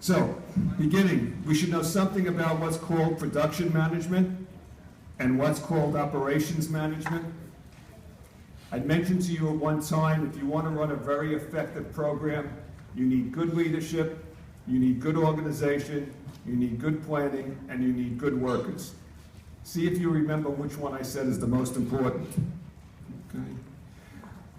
So, beginning, we should know something about what's called production management and what's called operations management. I mentioned to you at one time, if you want to run a very effective program, you need good leadership, you need good organization, you need good planning, and you need good workers. See if you remember which one I said is the most important. Okay.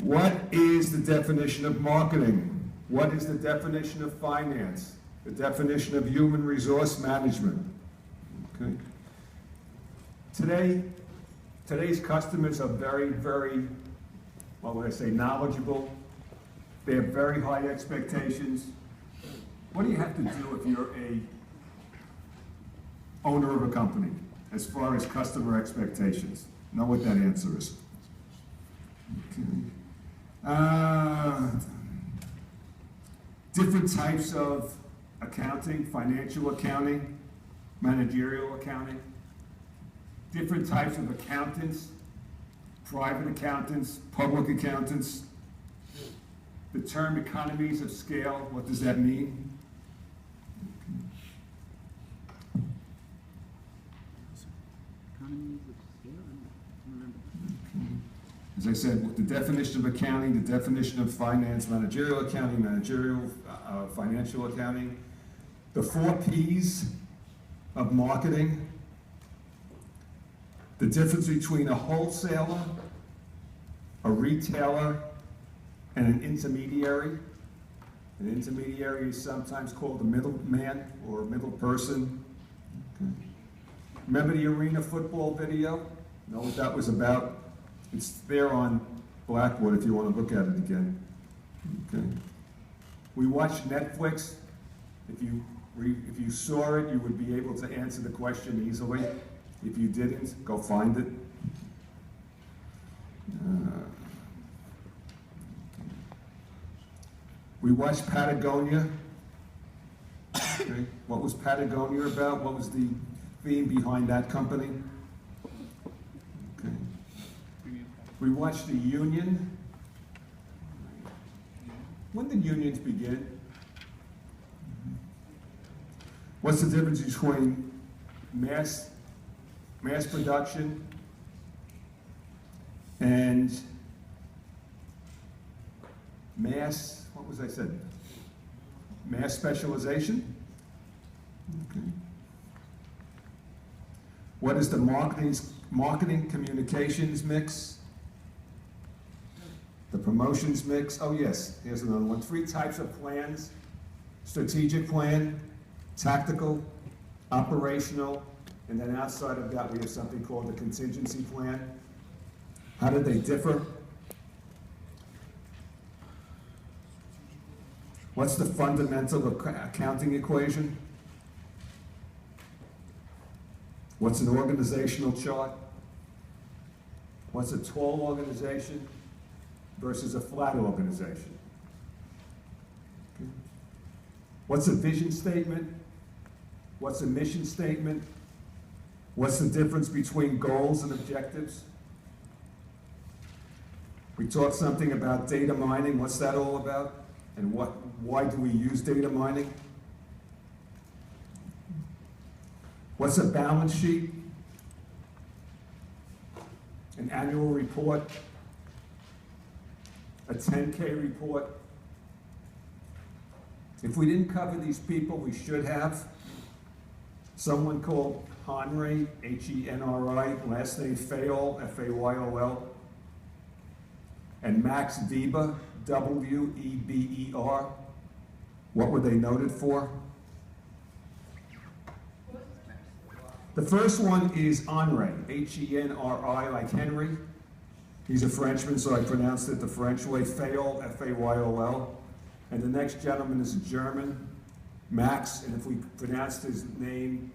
What is the definition of marketing? What is the definition of finance? The definition of human resource management? Okay. Today's customers are very, very, what would I say, knowledgeable. They have very high expectations. What do you have to do if you're a owner of a company as far as customer expectations? Know what that answer is. Okay. Different types of accounting, financial accounting, managerial accounting. Different types of accountants, private accountants, public accountants. The term economies of scale, what does that mean? Economies of scale? I don't remember. As I said, the definition of accounting, the definition of finance, managerial accounting, financial accounting. The 4 Ps of marketing. The difference between a wholesaler, a retailer, and an intermediary. An intermediary is sometimes called a middleman or a middle person. Okay. Remember the arena football video? Know what that was about? It's there on Blackboard if you want to look at it again. Okay. We watched Netflix. If you saw it, you would be able to answer the question easily. If you didn't, go find it. We watched Patagonia. Okay. What was Patagonia about? What was the theme behind that company? Okay. We watched the Union. When did unions begin? What's the difference between mass production and mass, what was I said? Mass specialization? Okay. What is the marketing communications mix? The promotions mix? Oh yes, here's another one. 3 types of plans: strategic plan, tactical, operational, and then outside of that we have something called the contingency plan. How do they differ? What's the fundamental accounting equation? What's an organizational chart? What's a tall organization versus a flat organization? Okay. What's a vision statement? What's a mission statement? What's the difference between goals and objectives? We talked something about data mining. What's that all about? And why do we use data mining? What's a balance sheet? An annual report? A 10K report? If we didn't cover these people, we should have. Someone called Henry, H-E-N-R-I, last name Fayol, F-A-Y-O-L, and Max Weber, W-E-B-E-R. What were they noted for? The first one is Henri, H-E-N-R-I, like Henry. He's a Frenchman, so I pronounced it the French way. Fayol, F-A-Y-O-L. And the next gentleman is a German, Max, and if we pronounced his name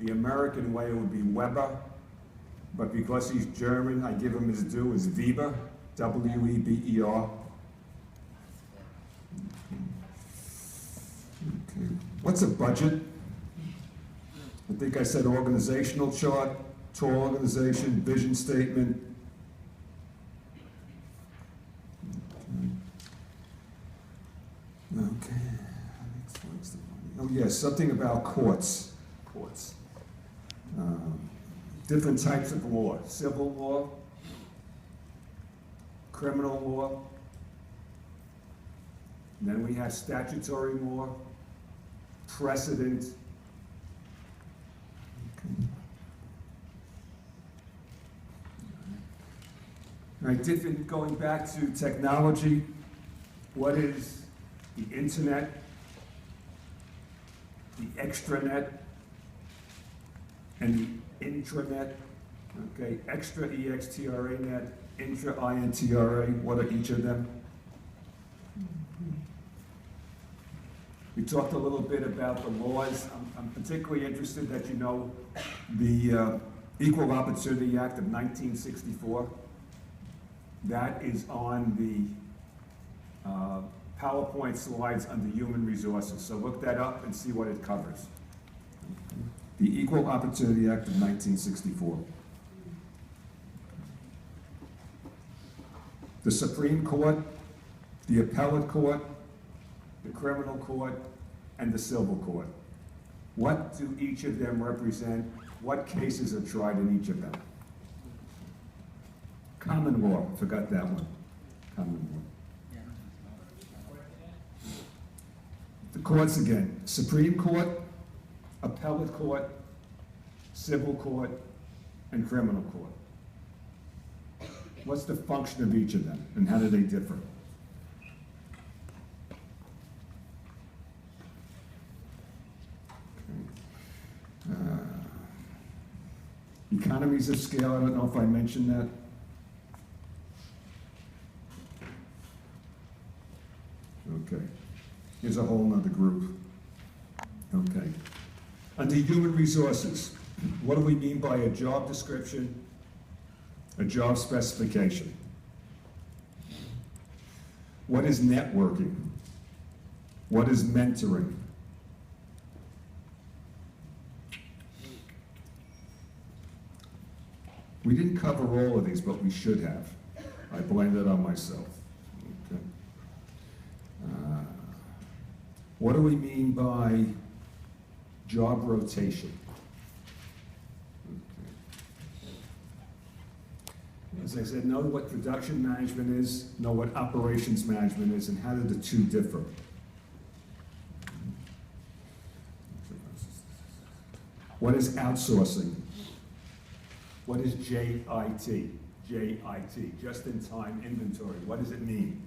the American way, it would be Weber. But because he's German, I give him his due as Weber, W-E-B-E-R. Okay. What's a budget? I think I said organizational chart, tall organization, vision statement. Okay. Oh Yes, something about courts. Courts. Different types of law. Civil law, criminal law. And then we have statutory law, precedent. Okay. All right, different, going back to technology, what is the internet, the extranet, and the intranet? Okay, extra, E-X-T-R-A net, intra, I-N-T-R-A, what are each of them? We talked a little bit about the laws. I'm particularly interested that you know the Equal Opportunity Act of 1964. That is on the PowerPoint slides under Human Resources. So look that up and see what it covers. The Equal Opportunity Act of 1964. The Supreme Court, the Appellate Court, the Criminal Court, and the Civil Court. What do each of them represent? What cases are tried in each of them? Common law, forgot that one. Common law. The courts again, Supreme Court, Appellate Court, Civil Court, and Criminal Court. What's the function of each of them, and how do they differ? Economies of scale, I don't know if I mentioned that. Okay, here's a whole nother group. Okay, under human resources, what do we mean by a job description, a job specification? What is networking? What is mentoring? We didn't cover all of these, but we should have. I blamed it on myself. Okay. What do we mean by job rotation? Okay. As I said, know what production management is, know what operations management is, and how do the two differ? What is outsourcing? What is JIT? JIT, just-in-time inventory. What does it mean?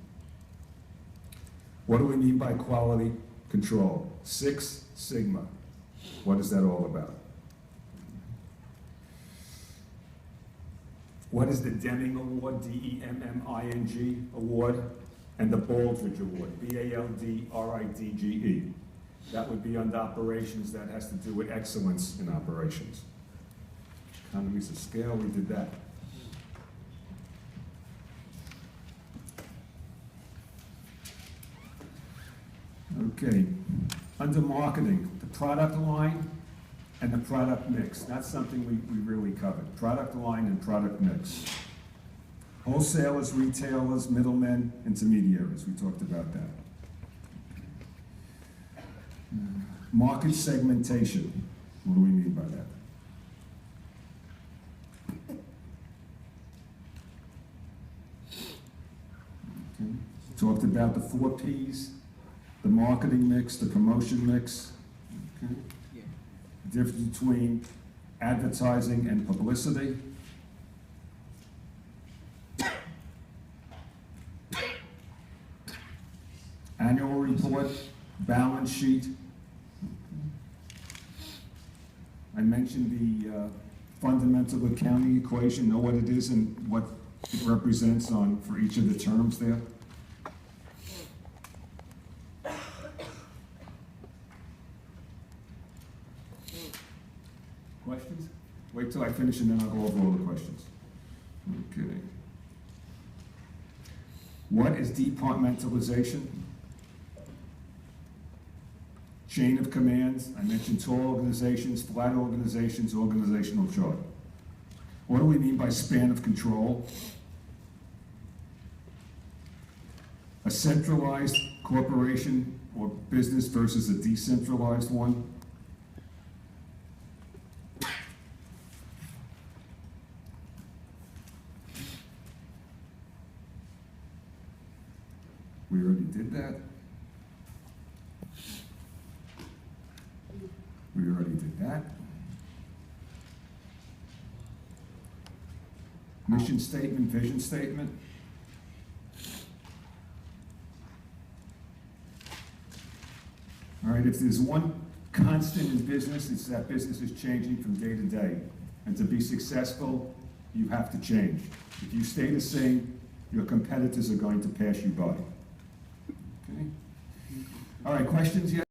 What do we mean by quality control? Six Sigma. What is that all about? What is the Deming Award, D-E-M-M-I-N-G Award, and the Baldridge Award, B-A-L-D-R-I-D-G-E? That would be under operations. That has to do with excellence in operations. Economies of scale, we did that. Okay, under marketing, the product line and the product mix. That's something we really covered. Product line and product mix. Wholesalers, retailers, middlemen, intermediaries. We talked about that. Market segmentation. What do we mean by that? Okay. Talked about the 4 Ps, the marketing mix, the promotion mix. Okay. Yeah. The difference between advertising and publicity. Annual report, balance sheet. I mentioned the fundamental accounting equation, know what it is and what it represents for each of the terms there. Questions? Wait till I finish and then I'll go over all the questions. Okay. What is departmentalization? Chain of commands. I mentioned tall organizations, flat organizations, organizational chart. What do we mean by span of control? A centralized corporation or business versus a decentralized one? We already did that. We already did that. Mission statement, vision statement. All right, if there's one constant in business, it's that business is changing from day to day. And to be successful, you have to change. If you stay the same, your competitors are going to pass you by. Okay? All right, questions yet?